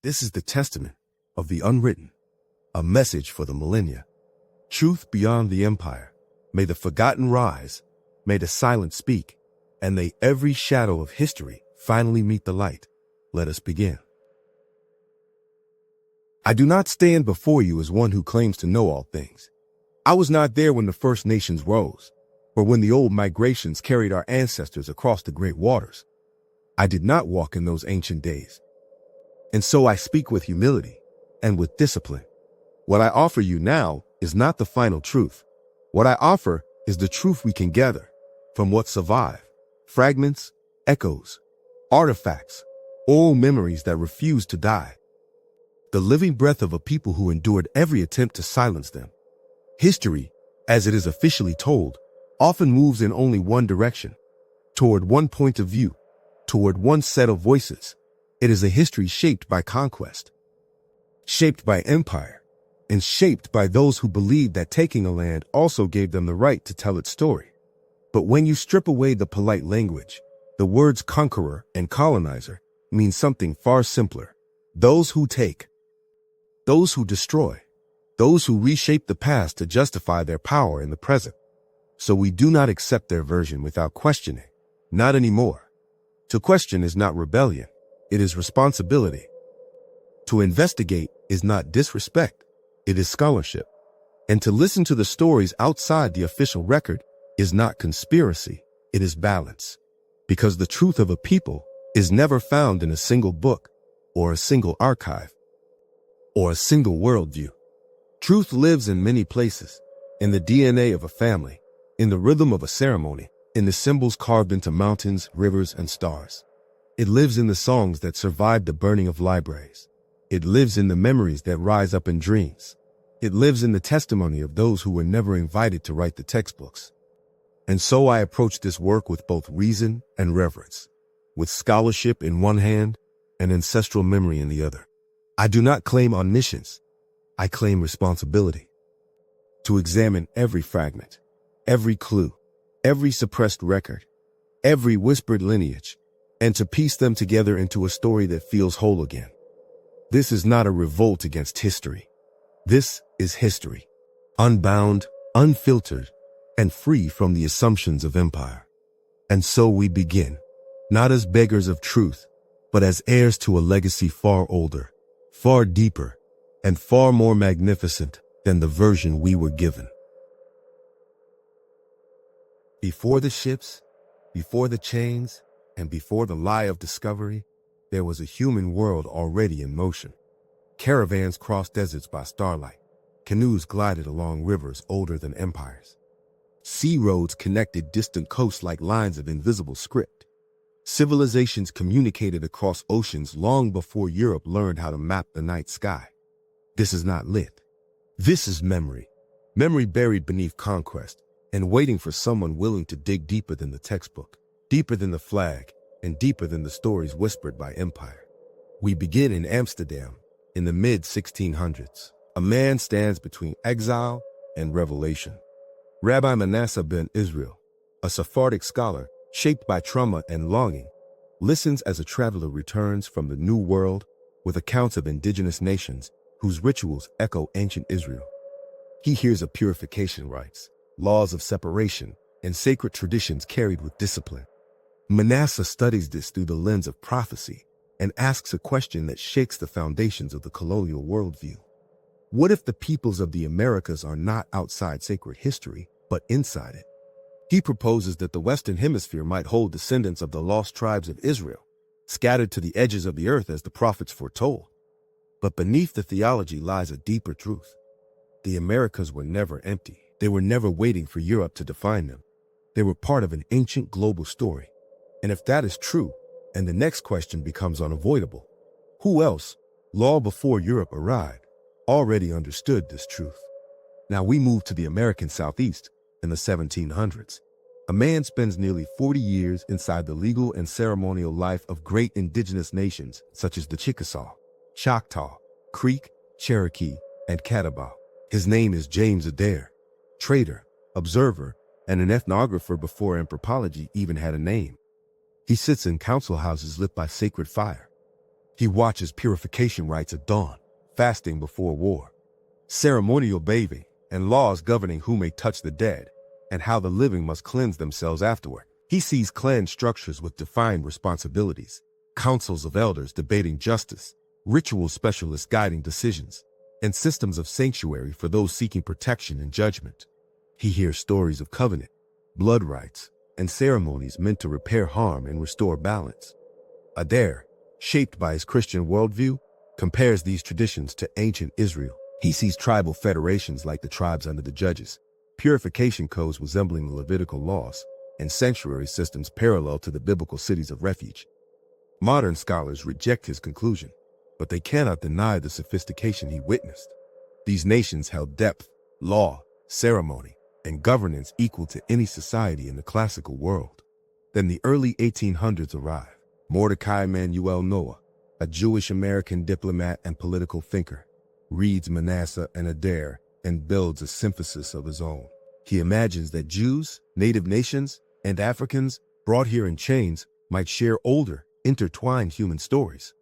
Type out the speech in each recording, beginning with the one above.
This is the testament of the unwritten, a message for the millennia. Truth beyond the empire. May the forgotten rise, may the silent speak, and may every shadow of history finally meet the light. Let us begin. I do not stand before you as one who claims to know all things. I was not there when the First Nations rose, or when the old migrations carried our ancestors across the great waters. I did not walk in those ancient days. And so I speak with humility and with discipline. What I offer you now is not the final truth. What I offer is the truth we can gather from what survived. Fragments, echoes, artifacts, old memories that refuse to die. The living breath of a people who endured every attempt to silence them. History, as it is officially told, often moves in only one direction, toward one point of view, toward one set of voices. It is a history shaped by conquest, shaped by empire, and shaped by those who believed that taking a land also gave them the right to tell its story. But when you strip away the polite language, the words conqueror and colonizer mean something far simpler. Those who take, those who destroy, those who reshape the past to justify their power in the present. So we do not accept their version without questioning. Not anymore. To question is not rebellion. It is responsibility. To investigate is not disrespect. It is scholarship. And to listen to the stories outside the official record is not conspiracy. It is balance. Because the truth of a people is never found in a single book or a single archive or a single worldview. Truth lives in many places, in the DNA of a family, in the rhythm of a ceremony, in the symbols carved into mountains, rivers, and stars. It lives in the songs that survived the burning of libraries. It lives in the memories that rise up in dreams. It lives in the testimony of those who were never invited to write the textbooks. And so I approach this work with both reason and reverence, with scholarship in one hand and ancestral memory in the other. I do not claim omniscience. I claim responsibility. To examine every fragment, every clue, every suppressed record, every whispered lineage, and to piece them together into a story that feels whole again. This is not a revolt against history. This is history, unbound, unfiltered, and free from the assumptions of empire. And so we begin, not as beggars of truth, but as heirs to a legacy far older, far deeper, and far more magnificent than the version we were given. Before the ships, before the chains, and before the lie of discovery, there was a human world already in motion. Caravans crossed deserts by starlight. Canoes glided along rivers older than empires. Sea roads connected distant coasts like lines of invisible script. Civilizations communicated across oceans long before Europe learned how to map the night sky. This is not lit. This is memory. Memory buried beneath conquest and waiting for someone willing to dig deeper than the textbook, deeper than the flag, and deeper than the stories whispered by empire. We begin in Amsterdam in the mid-1600s. A man stands between exile and revelation. Rabbi Manasseh ben Israel, a Sephardic scholar shaped by trauma and longing, listens as a traveler returns from the New World with accounts of indigenous nations whose rituals echo ancient Israel. He hears of purification rites, laws of separation, and sacred traditions carried with discipline. Manasseh studies this through the lens of prophecy and asks a question that shakes the foundations of the colonial worldview. What if the peoples of the Americas are not outside sacred history, but inside it? He proposes that the Western Hemisphere might hold descendants of the lost tribes of Israel, scattered to the edges of the earth as the prophets foretold. But beneath the theology lies a deeper truth. The Americas were never empty. They were never waiting for Europe to define them. They were part of an ancient global story. And if that is true, and the next question becomes unavoidable, who else, long before Europe arrived, already understood this truth? Now we move to the American Southeast in the 1700s. A man spends nearly 40 years inside the legal and ceremonial life of great indigenous nations such as the Chickasaw, Choctaw, Creek, Cherokee, and Catawba. His name is James Adair, trader, observer, and an ethnographer before anthropology even had a name. He sits in council houses lit by sacred fire. He watches purification rites at dawn, fasting before war, ceremonial bathing, and laws governing who may touch the dead, and how the living must cleanse themselves afterward. He sees clan structures with defined responsibilities, councils of elders debating justice, ritual specialists guiding decisions, and systems of sanctuary for those seeking protection and judgment. He hears stories of covenant, blood rites, and ceremonies meant to repair harm and restore balance. Adair, shaped by his Christian worldview, compares these traditions to ancient Israel. He sees tribal federations like the tribes under the judges, purification codes resembling the Levitical laws, and sanctuary systems parallel to the biblical cities of refuge. Modern scholars reject his conclusion, but they cannot deny the sophistication he witnessed. These nations held depth, law, ceremony, and governance equal to any society in the classical world. Then the early 1800s arrive. Mordecai Emanuel Noah, a Jewish-American diplomat and political thinker, reads Manasseh and Adair and builds a synthesis of his own. He imagines that Jews, native nations, and Africans brought here in chains might share older, intertwined human stories.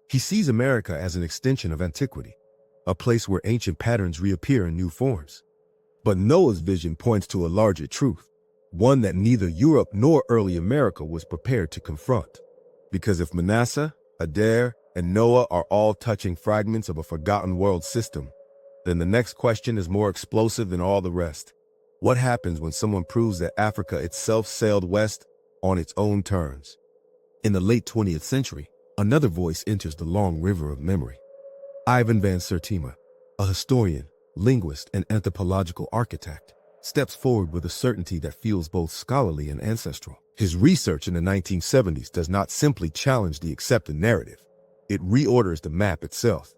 He sees America as an extension of antiquity, a place where ancient patterns reappear in new forms. But Noah's vision points to a larger truth, one that neither Europe nor early America was prepared to confront. Because if Manasseh, Adair, and Noah are all touching fragments of a forgotten world system, then the next question is more explosive than all the rest. What happens when someone proves that Africa itself sailed west on its own terms? In the late 20th century, another voice enters the long river of memory. Ivan van Sertima, a historian, linguist, and anthropological architect, steps forward with a certainty that feels both scholarly and ancestral. His research in the 1970s does not simply challenge the accepted narrative. It reorders the map itself.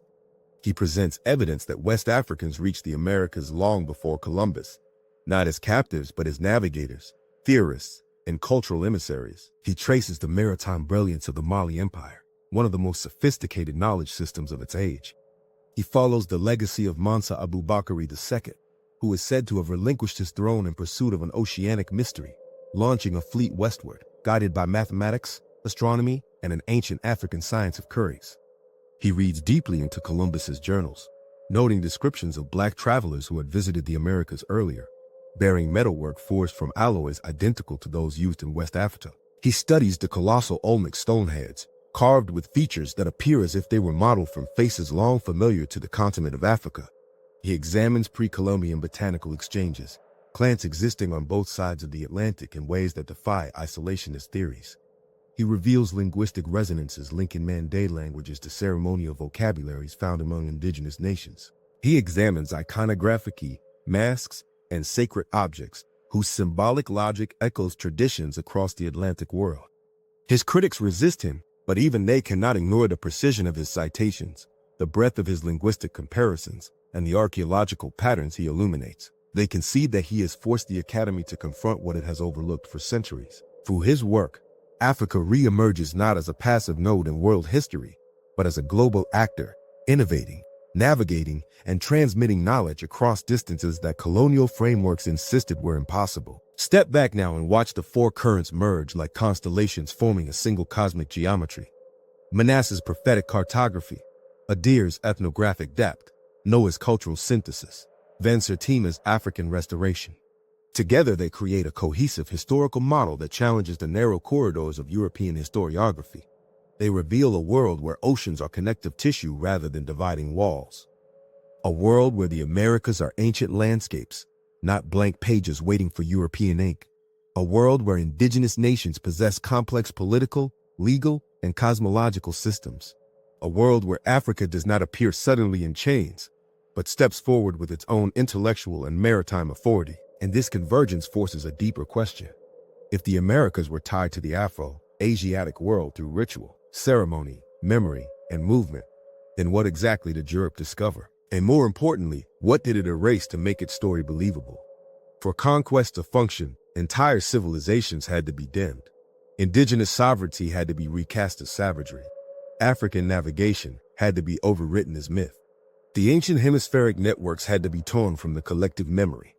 He presents evidence that West Africans reached the Americas long before Columbus, not as captives but as navigators, theorists, and cultural emissaries. He traces the maritime brilliance of the Mali Empire, one of the most sophisticated knowledge systems of its age. He follows the legacy of Mansa Abubakari II, who is said to have relinquished his throne in pursuit of an oceanic mystery, launching a fleet westward, guided by mathematics, astronomy, and an ancient African science of curries. He reads deeply into Columbus's journals, noting descriptions of black travelers who had visited the Americas earlier, bearing metalwork forged from alloys identical to those used in West Africa. He studies the colossal Olmec stone heads, carved with features that appear as if they were modeled from faces long familiar to the continent of Africa. He examines pre-Columbian botanical exchanges, plants existing on both sides of the Atlantic in ways that defy isolationist theories. He reveals linguistic resonances linking Mande languages to ceremonial vocabularies found among indigenous nations. He examines iconography, masks, and sacred objects whose symbolic logic echoes traditions across the Atlantic world. His critics resist him, but even they cannot ignore the precision of his citations, the breadth of his linguistic comparisons, and the archaeological patterns he illuminates. They concede that he has forced the Academy to confront what it has overlooked for centuries. Through his work, Africa re-emerges not as a passive node in world history, but as a global actor, innovating, navigating, and transmitting knowledge across distances that colonial frameworks insisted were impossible. Step back now and watch the four currents merge like constellations forming a single cosmic geometry. Manasseh's prophetic cartography, Adair's ethnographic depth, Noah's cultural synthesis, Van Sertima's African restoration. Together they create a cohesive historical model that challenges the narrow corridors of European historiography. They reveal a world where oceans are connective tissue rather than dividing walls. A world where the Americas are ancient landscapes, not blank pages waiting for European ink. A world where indigenous nations possess complex political, legal, and cosmological systems. A world where Africa does not appear suddenly in chains, but steps forward with its own intellectual and maritime authority. And this convergence forces a deeper question. If the Americas were tied to the Afro-Asiatic world through ritual, ceremony, memory, and movement, then what exactly did Europe discover? And more importantly, what did it erase to make its story believable? For conquest to function, entire civilizations had to be dimmed. Indigenous sovereignty had to be recast as savagery. African navigation had to be overwritten as myth. The ancient hemispheric networks had to be torn from the collective memory.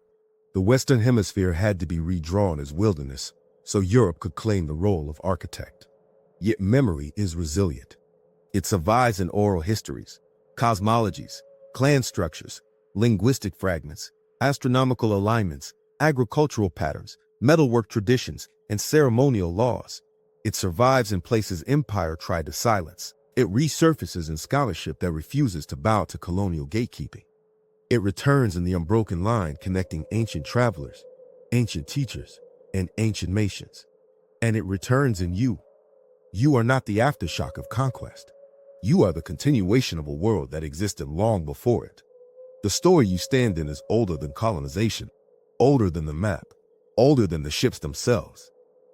The Western Hemisphere had to be redrawn as wilderness, so Europe could claim the role of architect. Yet memory is resilient. It survives in oral histories, cosmologies, clan structures, linguistic fragments, astronomical alignments, agricultural patterns, metalwork traditions, and ceremonial laws. It survives in places empire tried to silence. It resurfaces in scholarship that refuses to bow to colonial gatekeeping. It returns in the unbroken line connecting ancient travelers, ancient teachers, and ancient nations. And it returns in you. You are not the aftershock of conquest. You are the continuation of a world that existed long before it. The story you stand in is older than colonization, older than the map, older than the ships themselves.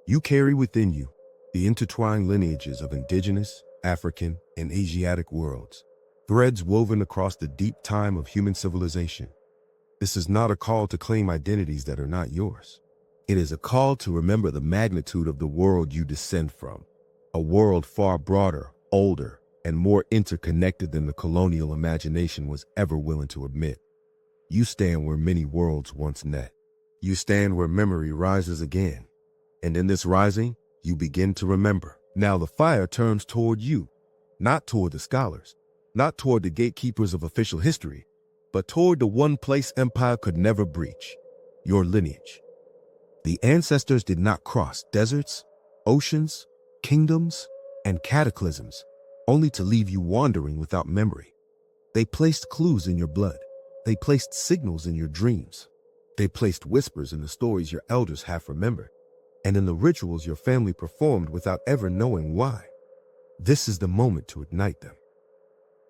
You carry within you the intertwined lineages of indigenous, African, and Asiatic worlds, threads woven across the deep time of human civilization. This is not a call to claim identities that are not yours. It is a call to remember the magnitude of the world you descend from, a world far broader, older, and more interconnected than the colonial imagination was ever willing to admit. You stand where many worlds once met. You stand where memory rises again. And in this rising, you begin to remember. Now the fire turns toward you, not toward the scholars, not toward the gatekeepers of official history, but toward the one place empire could never breach, your lineage. The ancestors did not cross deserts, oceans, kingdoms, and cataclysms, only to leave you wandering without memory. They placed clues in your blood. They placed signals in your dreams. They placed whispers in the stories your elders half remembered, and in the rituals your family performed without ever knowing why. This is the moment to ignite them.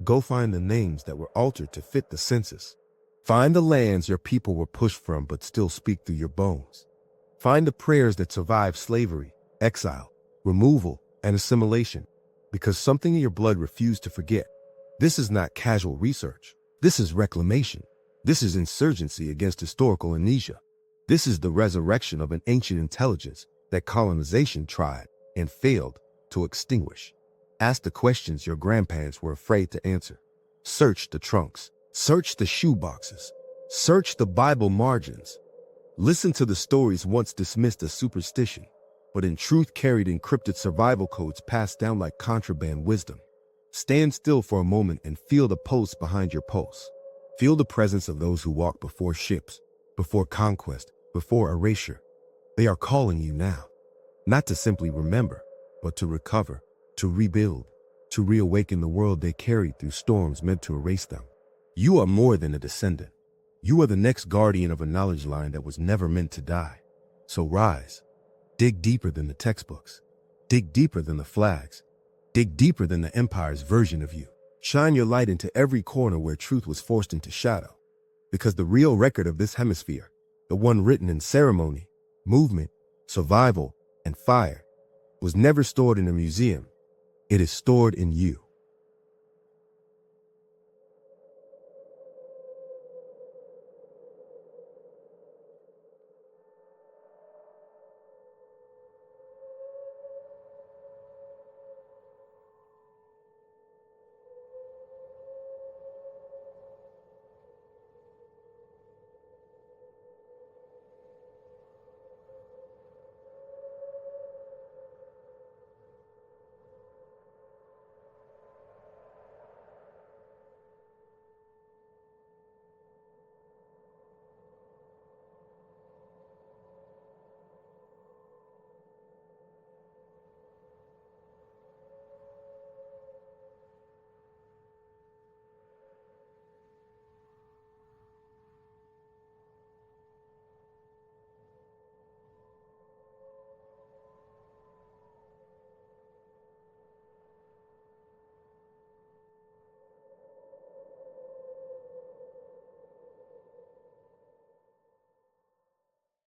Go find the names that were altered to fit the census. Find the lands your people were pushed from but still speak through your bones. Find the prayers that survived slavery, exile, removal, and assimilation, because something in your blood refused to forget. This is not casual research. This is reclamation. This is insurgency against historical amnesia. This is the resurrection of an ancient intelligence that colonization tried and failed to extinguish. Ask the questions your grandparents were afraid to answer. Search the trunks. Search the shoeboxes. Search the Bible margins. Listen to the stories once dismissed as superstition, but in truth carried encrypted survival codes passed down like contraband wisdom. Stand still for a moment and feel the pulse behind your pulse. Feel the presence of those who walked before ships, before conquest, before erasure. They are calling you now, not to simply remember, but to recover, to rebuild, to reawaken the world they carried through storms meant to erase them. You are more than a descendant. You are the next guardian of a knowledge line that was never meant to die. So rise. Dig deeper than the textbooks. Dig deeper than the flags. Dig deeper than the empire's version of you. Shine your light into every corner where truth was forced into shadow. Because the real record of this hemisphere, the one written in ceremony, movement, survival, and fire, was never stored in a museum. It is stored in you.